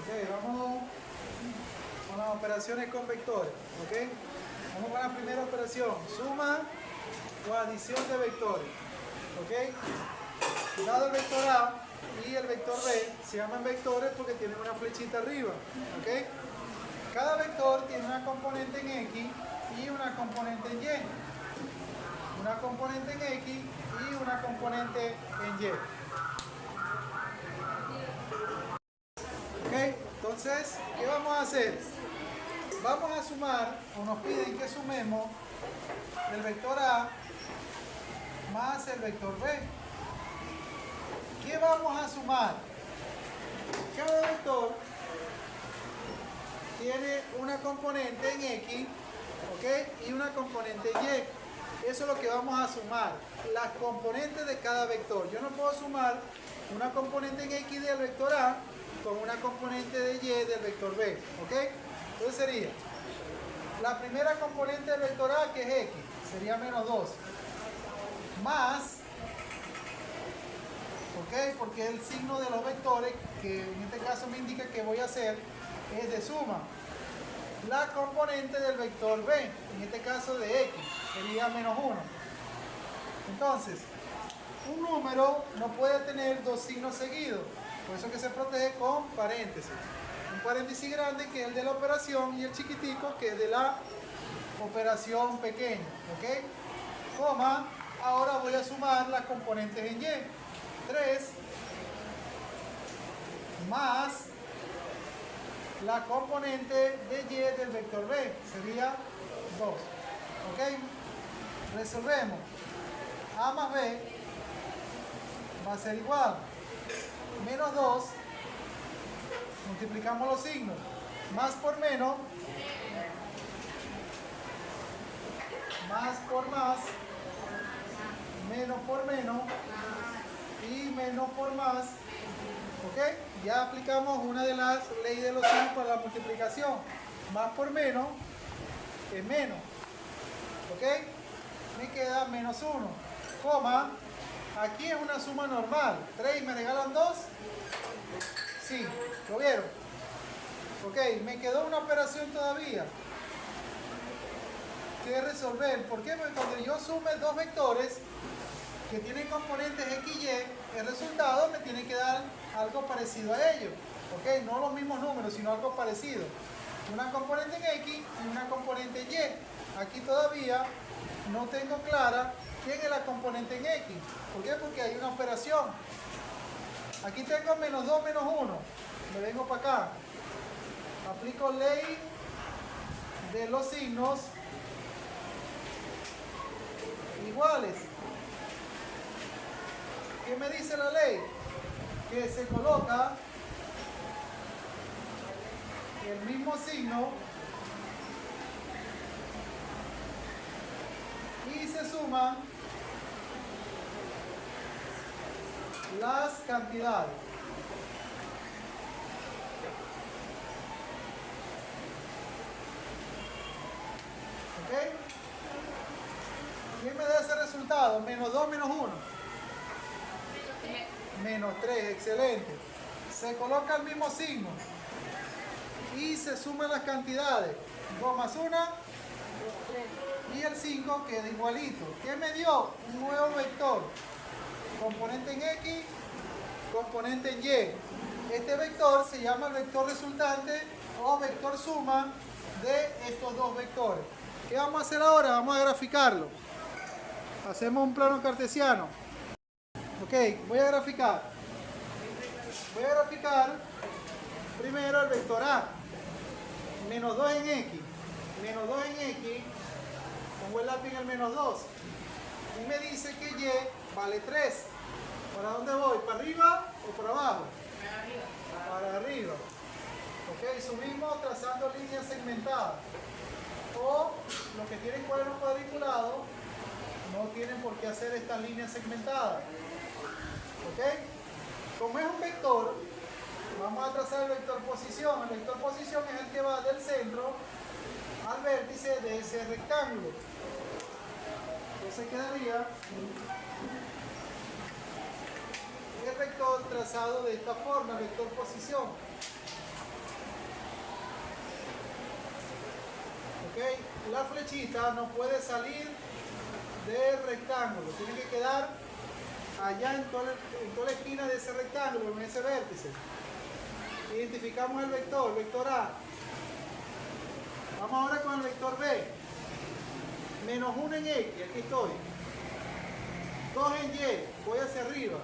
Vamos con las operaciones con vectores. ¿Ok? Vamos con la primera operación. Suma o adición de vectores. ¿Ok? Dado el vector A y el vector B se llaman vectores porque tienen una flechita arriba. ¿Ok? Cada vector tiene una componente en X y una componente en Y. Una componente en X y una componente en Y. ¿Ok? Entonces, ¿qué vamos a hacer? Vamos a sumar, o nos piden que sumemos el vector A más el vector B. ¿Qué vamos a sumar? Cada vector tiene una componente en X, ¿ok? Y una componente en Y. Eso es lo que vamos a sumar, las componentes de cada vector. Yo no puedo sumar una componente en X del vector A con una componente de Y del vector B, ¿ok? Entonces sería la primera componente del vector A, que es X, sería menos 2, más, ¿ok? Porque el signo de los vectores, que en este caso me indica que voy a hacer, es de suma. La componente del vector B, en este caso de X, sería menos 1. Entonces, un número no puede tener dos signos seguidos, por eso que se protege con paréntesis. Un paréntesis grande, que es el de la operación, y el chiquitico, que es de la operación pequeña. ¿Ok? Coma, ahora voy a sumar las componentes en Y. 3 más la componente de Y del vector B, sería 2. ¿Ok? Resolvemos. A más B va a ser igual. Menos 2, multiplicamos los signos. Más por menos, más por más, menos por menos y menos por más. ¿Ok? Ya aplicamos una de las leyes de los signos para la multiplicación. Más por menos es menos. ¿Ok? Me queda menos 1. Coma, aquí es una suma normal. 3 y me regalan 2. Sí, ¿lo vieron? Ok, me quedó una operación todavía que resolver. ¿Por qué? Porque cuando yo sume dos vectores que tienen componentes X y Y, el resultado me tiene que dar algo parecido a ellos. ¿Ok? No los mismos números, sino algo parecido. Una componente en X y una componente en Y. Aquí todavía no tengo clara quién es la componente en X. ¿Por qué? Porque hay una operación. Aquí tengo menos 2, menos 1. Me vengo para acá. Aplico ley de los signos iguales. ¿Qué me dice la ley? Que se coloca el mismo signo y se suman las cantidades. ¿Ok? ¿Quién me da ese resultado? Menos 2, menos 1. Menos 3, excelente. Se coloca el mismo signo y se suman las cantidades. 2 más 1 y el 5 queda igualito. ¿Qué me dio? Un nuevo vector. Componente en X, componente en Y. Este vector se llama el vector resultante o vector suma de estos dos vectores. ¿Qué vamos a hacer ahora? Vamos a graficarlo. Hacemos un plano cartesiano. Ok, voy a graficar. Voy a graficar primero el vector A. Menos 2 en X. Menos 2 en X. Pongo el lápiz en el menos 2. Y me dice que Y vale 3. ¿Para dónde voy? ¿Para arriba o para abajo? Para arriba. Para arriba. Ok, subimos trazando líneas segmentadas. O los que tienen cuadernos cuadriculados no tienen por qué hacer estas líneas segmentadas. ¿Ok? Como es un vector, vamos a trazar el vector posición. El vector posición es el que va del centro al vértice de ese rectángulo. Entonces quedaría el vector trazado de esta forma, el vector posición. la flechita no puede salir del rectángulo, tiene que quedar allá en toda la esquina de ese rectángulo, en ese vértice. Identificamos el vector A. Vamos ahora con el vector B. Menos 1 en X, aquí estoy. 2 en Y, voy hacia arriba.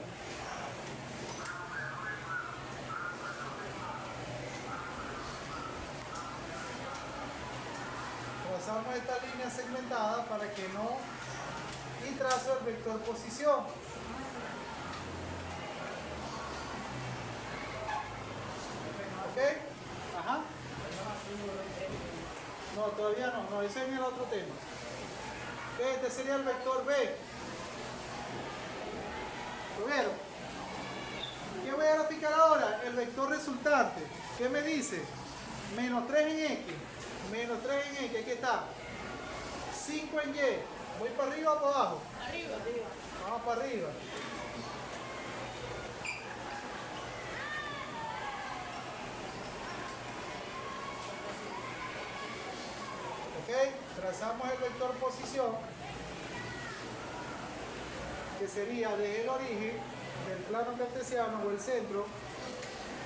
Trazamos esta línea segmentada para que no... y trazo el vector posición. ¿Ok? Ajá. No, todavía no, ese es en el otro tema. ¿Ok? Este sería el vector B. ¿Lo vieron? ¿Qué voy a graficar ahora? El vector resultante. ¿Qué me dice? Menos 3 en X. Menos 3 en X, aquí está. 5 en Y. ¿Voy para arriba o para abajo? Arriba. Vamos para arriba. Ok, trazamos el vector posición, que sería desde el origen del plano cartesiano o el centro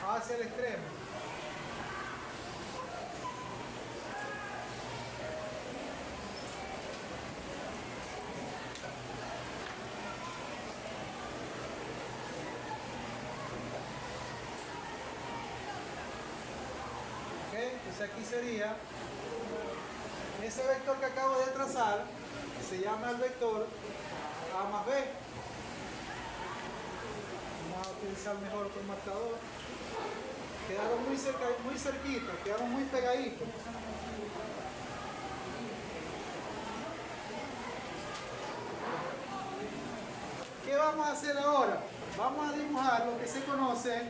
hacia el extremo. Entonces aquí sería ese vector que acabo de trazar, se llama el vector A más B. Vamos a utilizar mejor con marcador. Quedaron muy cerquitos, quedaron muy pegaditos. ¿Qué vamos a hacer ahora? Vamos a dibujar lo que se conoce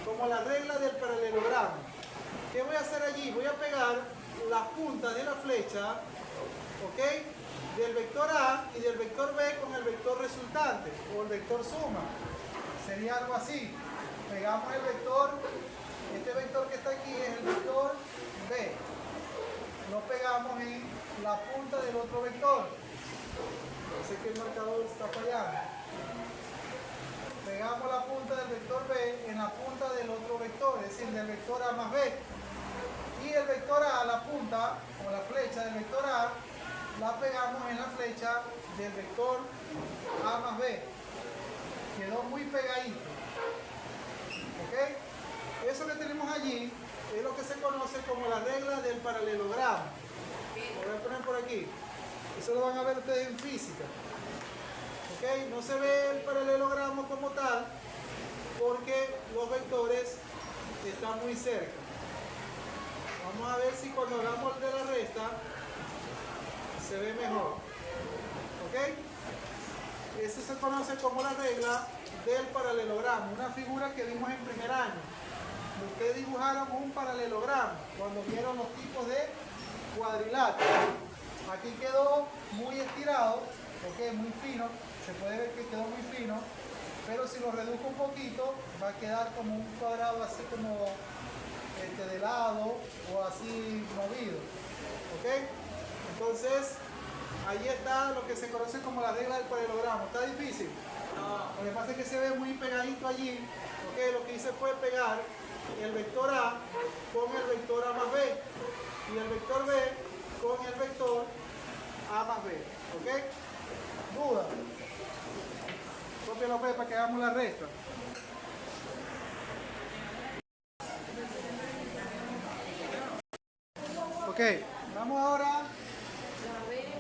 como la regla del paralelogramo. ¿Qué voy a hacer allí? Voy a pegar las puntas de la flecha, ¿ok?, del vector A y del vector B con el vector resultante o el vector suma. Sería algo así. Pegamos el vector, este vector que está aquí es el vector B. Lo pegamos en la punta del otro vector. Sé que el marcador está fallando. Pegamos la punta del vector B en la punta del otro vector, es decir, del vector A más B. Y el vector A, la punta o la flecha del vector A, la pegamos en la flecha del vector A más B. Quedó muy pegadito. ¿Ok? Eso que tenemos allí es lo que se conoce como la regla del paralelogramo. Lo voy a poner por aquí. Eso lo van a ver ustedes en física. ¿Ok? No se ve el paralelogramo como tal porque los vectores están muy cerca. Vamos a ver si cuando hagamos de la resta se ve mejor. ¿Ok? Eso se conoce como la regla del paralelogramo, una figura que vimos en primer año. Ustedes dibujaron un paralelogramo cuando vieron los tipos de cuadriláteros. Aquí quedó muy estirado, ¿ok?, muy fino. Se puede ver que quedó muy fino, pero si lo reduzco un poquito va a quedar como un cuadrado así como de lado o así movido. ¿Ok? Entonces, ahí está lo que se conoce como la regla del paralelogramo. ¿Está difícil? No. Lo que pasa es que se ve muy pegadito allí. ¿Ok? Lo que hice fue pegar el vector A con el vector A más B y el vector B con el vector A más B. ¿Ok? ¿Duda? Cópialo para que hagamos la resta. Ok, vamos ahora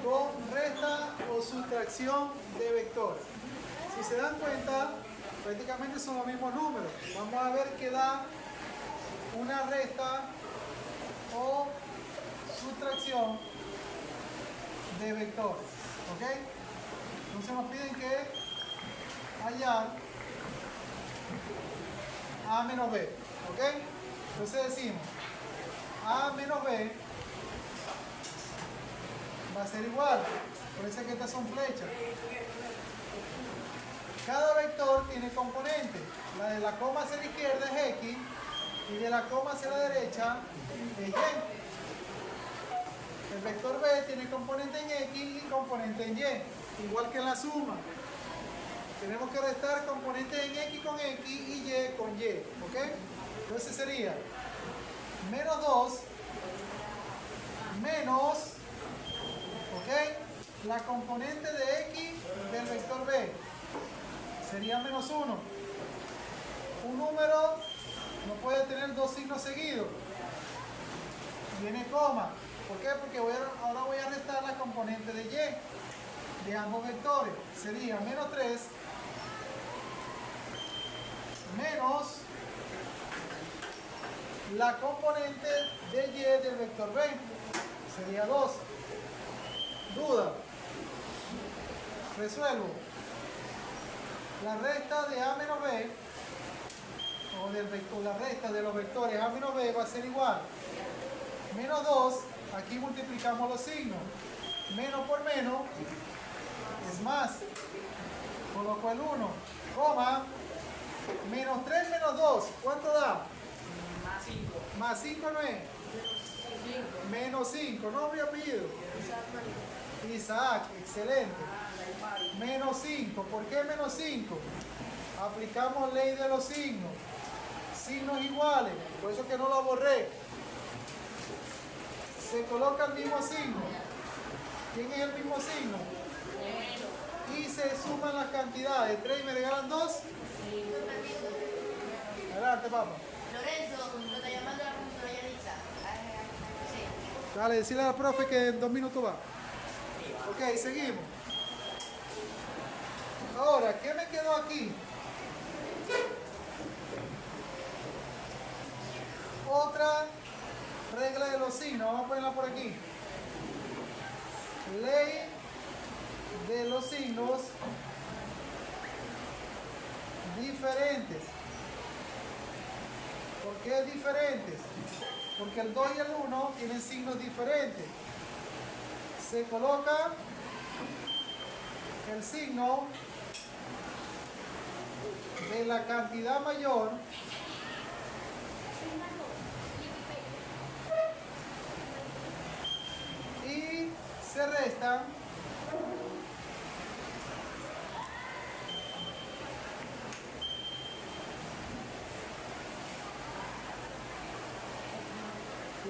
con resta o sustracción de vectores. Si se dan cuenta, prácticamente son los mismos números. Vamos a ver qué da una resta o sustracción de vectores. ¿Ok? Entonces nos piden que hallar A menos B. ¿Ok? Entonces decimos A menos B va a ser igual. Por eso es que estas son flechas. Cada vector tiene componentes. La de la coma hacia la izquierda es X y de la coma hacia la derecha es Y. El vector B tiene componente en X y componente en Y, igual que en la suma. Tenemos que restar componentes en X con X y Y con Y, ¿ok? Entonces sería menos 2 menos, ¿ok? La componente de X del vector B sería menos 1. Un número no puede tener dos signos seguidos. Viene coma. ¿Por qué? Porque ahora voy a restar la componente de Y de ambos vectores. Sería menos 3 menos la componente de Y del vector B. Sería 2. Duda. Resuelvo. La resta de A menos B, o del vector, la resta de los vectores A menos B va a ser igual. Menos 2, aquí multiplicamos los signos. Menos por menos es más. Coloco el 1, coma, menos 3 menos 2, ¿cuánto da? Más 5. Más 5 no es. Menos 5, no mi apellido. Isaac, excelente. Menos 5, ¿por qué menos 5? Aplicamos ley de los signos. Signos iguales, por eso que no lo borré. Se coloca el mismo signo. ¿Quién es el mismo signo? Y se suman las cantidades. 3 y me regalan 2. Adelante, papá. Lorenzo, lo está llamando la profesora Yanitza. Sí. Dale, decirle a la profe que en 2 minutos va. Ok, seguimos. Ahora, ¿qué me quedó aquí? Otra regla de los signos. Vamos a ponerla por aquí. Ley de los signos diferentes. ¿Por qué diferentes? Porque el 2 y el 1 tienen signos diferentes. Se coloca el signo de la cantidad mayor y se restan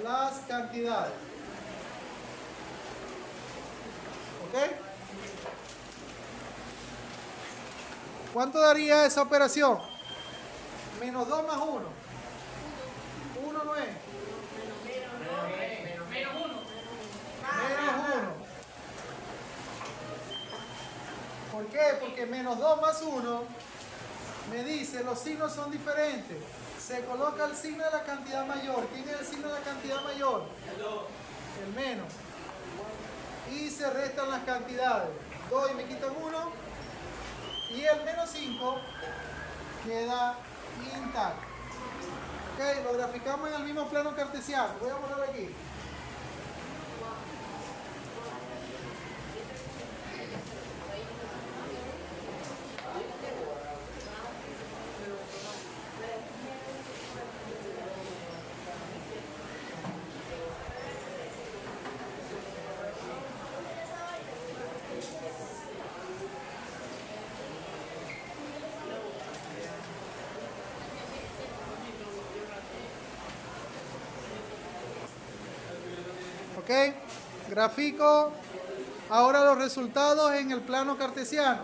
las cantidades. ¿Ok? ¿Cuánto daría esa operación? Menos 2 más 1. 1 no es. Menos 1. Menos 1. ¿Por qué? Porque menos 2 más 1 me dice los signos son diferentes. Se coloca el signo de la cantidad mayor. ¿Quién es el signo de la cantidad mayor? El menos. Y se restan las cantidades. 2 y me quitan 1. Y el menos 5 queda intacto. Ok, lo graficamos en el mismo plano cartesiano. Voy a ponerlo aquí. ¿Ok? Grafico ahora los resultados en el plano cartesiano.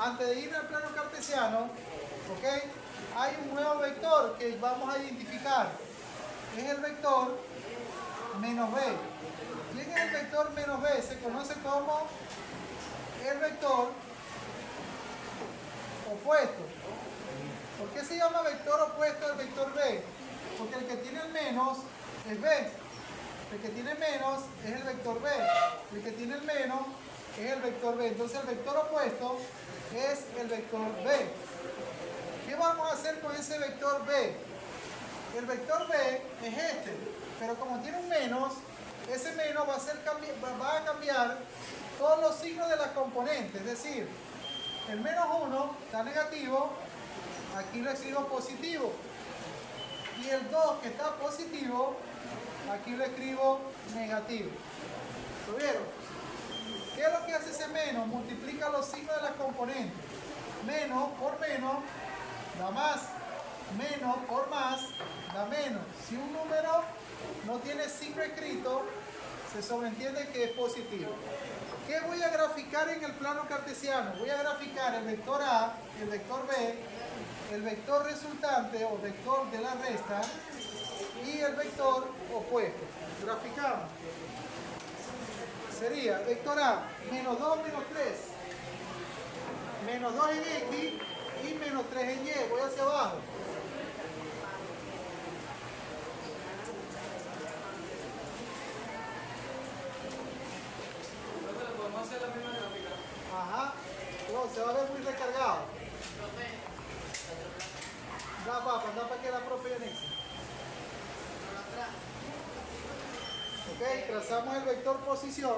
Antes de ir al plano cartesiano, ¿ok? Hay un nuevo vector que vamos a identificar. Es el vector menos b. ¿Quién es el vector menos b? Se conoce como el vector opuesto. ¿Por qué se llama vector opuesto al vector b? Porque el que tiene el menos es b. El que tiene menos es el vector b. El que tiene el menos es el vector b. Entonces el vector opuesto es el vector b. ¿Qué vamos a hacer con ese vector b? El vector b es este. Pero como tiene un menos, ese menos va a cambiar todos los signos de la componente. Es decir, el menos 1 está negativo, aquí lo escribo positivo. Y el 2 que está positivo, aquí lo escribo negativo. ¿Lo vieron? ¿Qué es lo que hace ese menos? Multiplica los signos de las componentes. Menos por menos da más. Menos por más da menos. Si un número no tiene signo escrito, se sobreentiende que es positivo. ¿Qué voy a graficar en el plano cartesiano? Voy a graficar el vector A, el vector B, el vector resultante o vector de la resta y el vector opuesto. Graficamos. Sería vector A, menos 2, menos 3. Menos 2 en X y menos 3 en Y. Voy hacia abajo. Ajá. No, se va a ver muy recargado. Da para que la profe anexe. Ok, trazamos el vector posición.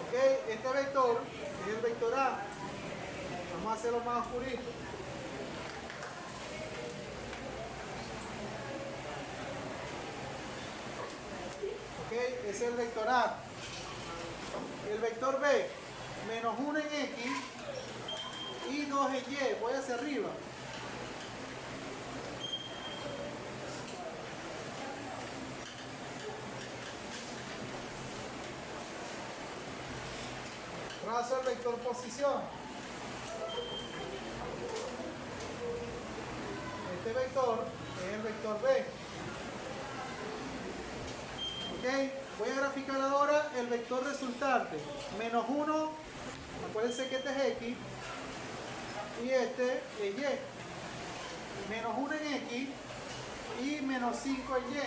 Ok, este vector es el vector A. Vamos a hacerlo más oscurito. Ok, ese es el vector A. El vector B, menos 1 en X y 2 en Y. Voy hacia arriba. Trazo el vector posición. Este vector es el vector B. Ok, voy a graficar ahora el vector resultante. Menos 1, acuérdense que este es X y este es Y. Menos 1 en X y menos 5 en Y.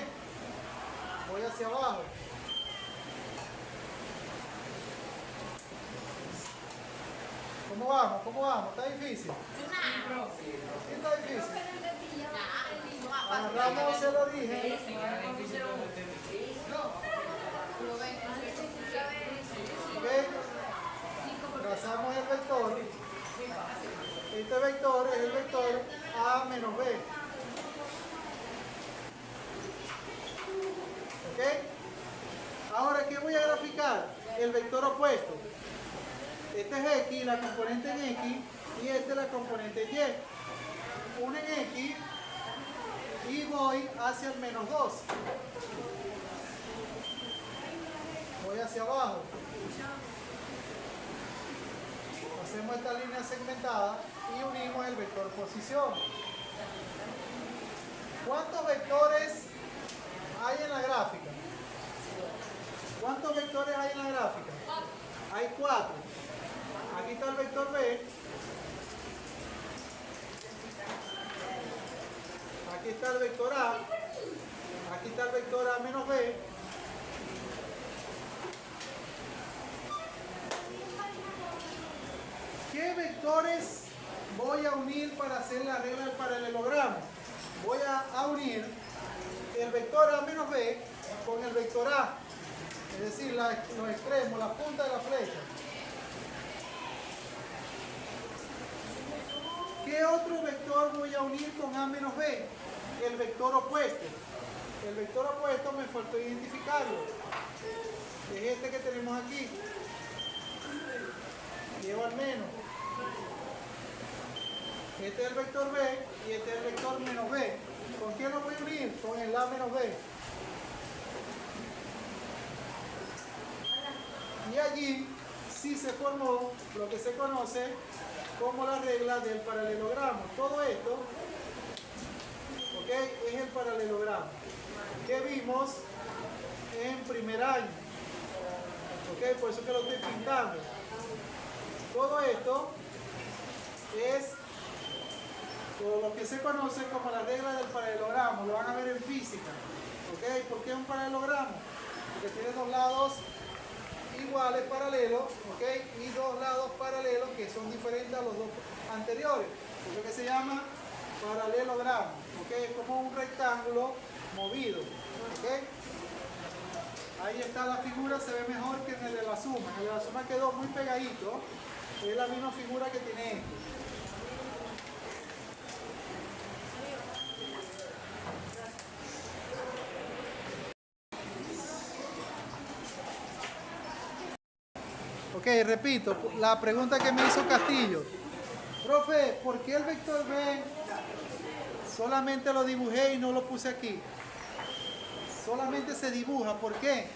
Voy hacia abajo. ¿Cómo vamos? ¿Cómo vamos? ¿Está difícil? ¿Sí está difícil? Agarramos, se lo dije. Ok. Trazamos el vector. Este vector es el vector A menos B. Ok. Ahora, ¿qué voy a graficar? El vector opuesto. Este es X, la componente en X, y este es la componente en Y. Uno en X y voy hacia el menos 2. Voy hacia abajo. Hacemos esta línea segmentada y unimos el vector posición. ¿Cuántos vectores hay en la gráfica? ¿Cuántos vectores hay en la gráfica? Hay 4. Aquí está el vector B. Aquí está el vector A. Aquí está el vector A menos B. ¿Qué vectores voy a unir para hacer la regla del paralelogramo? Voy a unir el vector A menos B con el vector A. Es decir, los extremos, la punta de la flecha. ¿Qué otro vector voy a unir con A menos B? El vector opuesto. El vector opuesto me faltó identificarlo. Es este que tenemos aquí. Llevo al menos. Este es el vector B y este es el vector menos B. ¿Con quién lo voy a unir? Con el A menos B. Y allí sí se formó lo que se conoce como la regla del paralelogramo. Todo esto, ¿ok?, es el paralelogramo que vimos en primer año. ¿Ok? Por eso que lo estoy pintando. Todo esto es lo que se conoce como la regla del paralelogramo. Lo van a ver en física. ¿Ok? ¿Por qué es un paralelogramo? Porque tiene dos lados iguales, paralelos, ¿ok? Y dos lados paralelos que son diferentes a los dos anteriores. Por lo que se llama paralelogramo, ¿ok? Es como un rectángulo movido, ¿ok? Ahí está la figura, se ve mejor que en el de la suma. En el de la suma quedó muy pegadito. Es la misma figura que tiene este. Ok, repito, la pregunta que me hizo Castillo. Profe, ¿por qué el vector B solamente lo dibujé y no lo puse aquí? Solamente se dibuja, ¿por qué?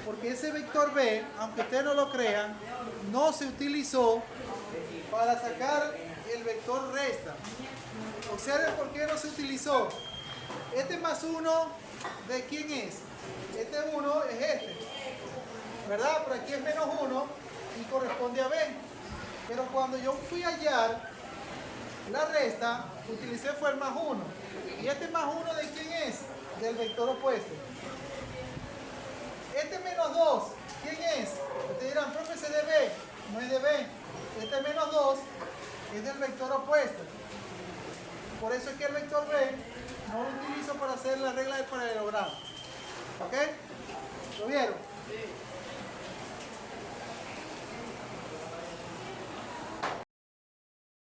Porque ese vector B, aunque ustedes no lo crean, no se utilizó para sacar el vector resta. Observen por qué no se utilizó. Este más 1, ¿de quién es? Este 1 es este, ¿verdad? Pero aquí es menos 1 y corresponde a B. Pero cuando yo fui a hallar la resta, utilicé fue el más 1. ¿Y este más 1 de quién es? Del vector opuesto. Este menos 2, ¿quién es? Ustedes dirán, profe, ¿es de B? No es de B. Este menos 2 es del vector opuesto. Por eso es que el vector B no lo utilizo para hacer la regla del paralelogramo. ¿Ok? ¿Lo vieron? Sí.